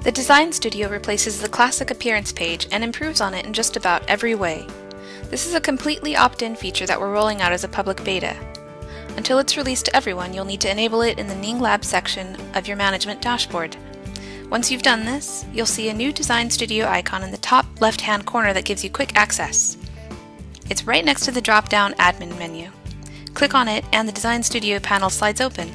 The Design Studio replaces the classic appearance page and improves on it in just about every way. This is a completely opt-in feature that we're rolling out as a public beta. Until it's released to everyone, you'll need to enable it in the Ning Lab section of your management dashboard. Once you've done this, you'll see a new Design Studio icon in the top left-hand corner that gives you quick access. It's right next to the drop-down Admin menu. Click on it and the Design Studio panel slides open.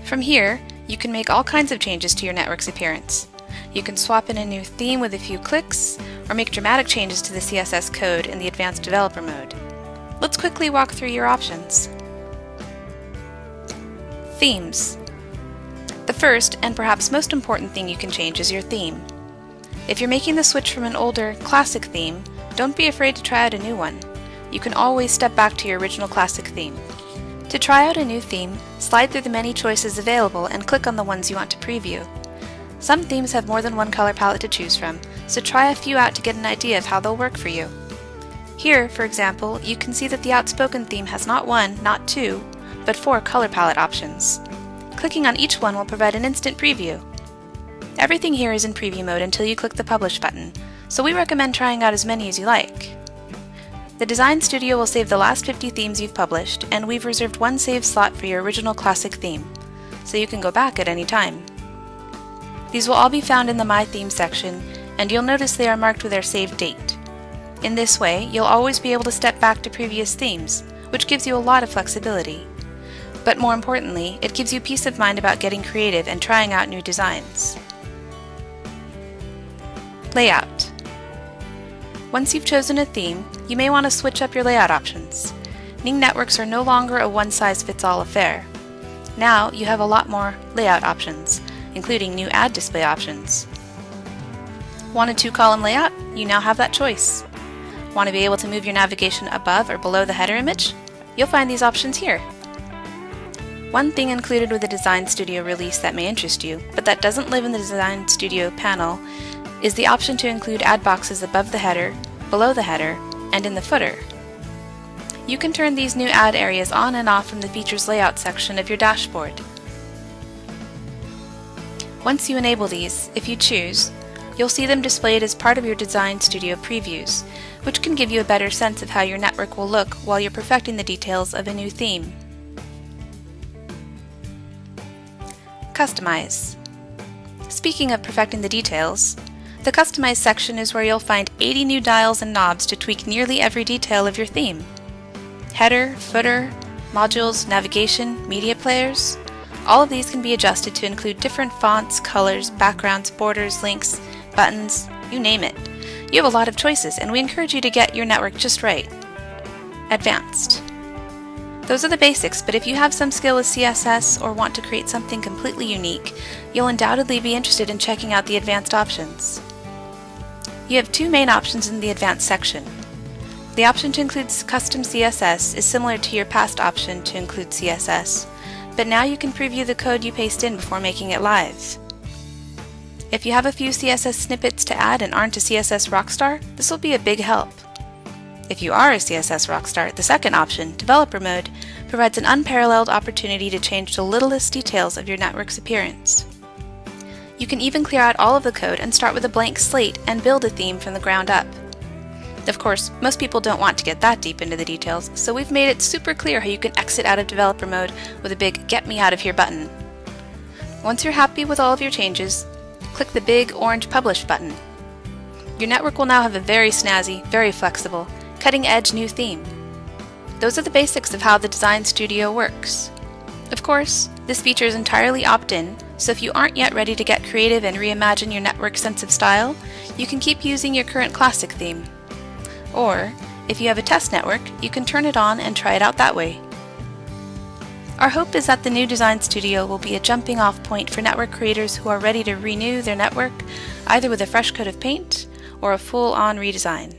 From here, you can make all kinds of changes to your network's appearance. You can swap in a new theme with a few clicks, or make dramatic changes to the CSS code in the Advanced Developer mode. Let's quickly walk through your options. Themes. The first, and perhaps most important thing you can change is your theme. If you're making the switch from an older, classic theme, don't be afraid to try out a new one. You can always step back to your original classic theme. To try out a new theme, slide through the many choices available and click on the ones you want to preview. Some themes have more than one color palette to choose from, so try a few out to get an idea of how they'll work for you. Here, for example, you can see that the Outspoken theme has not one, not two, but 4 color palette options. Clicking on each one will provide an instant preview. Everything here is in preview mode until you click the Publish button, so we recommend trying out as many as you like. The Design Studio will save the last 50 themes you've published, and we've reserved one save slot for your original classic theme, so you can go back at any time. These will all be found in the My Theme section, and you'll notice they are marked with their saved date. In this way, you'll always be able to step back to previous themes, which gives you a lot of flexibility. But more importantly, it gives you peace of mind about getting creative and trying out new designs. Layout. Once you've chosen a theme, you may want to switch up your layout options. Ning networks are no longer a one-size-fits-all affair. Now you have a lot more layout options, including new ad display options. Want a 2-column layout? You now have that choice. Want to be able to move your navigation above or below the header image? You'll find these options here. One thing included with the Design Studio release that may interest you, but that doesn't live in the Design Studio panel, is the option to include ad boxes above the header, below the header, and in the footer. You can turn these new ad areas on and off from the Features Layout section of your dashboard. Once you enable these, if you choose, you'll see them displayed as part of your Design Studio previews, which can give you a better sense of how your network will look while you're perfecting the details of a new theme. Customize. Speaking of perfecting the details, the Customize section is where you'll find 80 new dials and knobs to tweak nearly every detail of your theme. Header, footer, modules, navigation, media players, all of these can be adjusted to include different fonts, colors, backgrounds, borders, links, buttons, you name it. You have a lot of choices, and we encourage you to get your network just right. Advanced. Those are the basics, but if you have some skill with CSS or want to create something completely unique, you'll undoubtedly be interested in checking out the advanced options. You have 2 main options in the Advanced section. The option to include custom CSS is similar to your past option to include CSS, but now you can preview the code you paste in before making it live. If you have a few CSS snippets to add and aren't a CSS rockstar, this will be a big help. If you are a CSS rockstar, the second option, Developer Mode, provides an unparalleled opportunity to change the littlest details of your network's appearance. You can even clear out all of the code and start with a blank slate and build a theme from the ground up. Of course, most people don't want to get that deep into the details, so we've made it super clear how you can exit out of Developer Mode with a big Get Me Out of Here button. Once you're happy with all of your changes, click the big orange Publish button. Your network will now have a very snazzy, very flexible, cutting-edge new theme. Those are the basics of how the Design Studio works. Of course, this feature is entirely opt-in, so if you aren't yet ready to get creative and reimagine your network's sense of style, you can keep using your current classic theme. Or, if you have a test network, you can turn it on and try it out that way. Our hope is that the new Design Studio will be a jumping-off point for network creators who are ready to renew their network, either with a fresh coat of paint or a full-on redesign.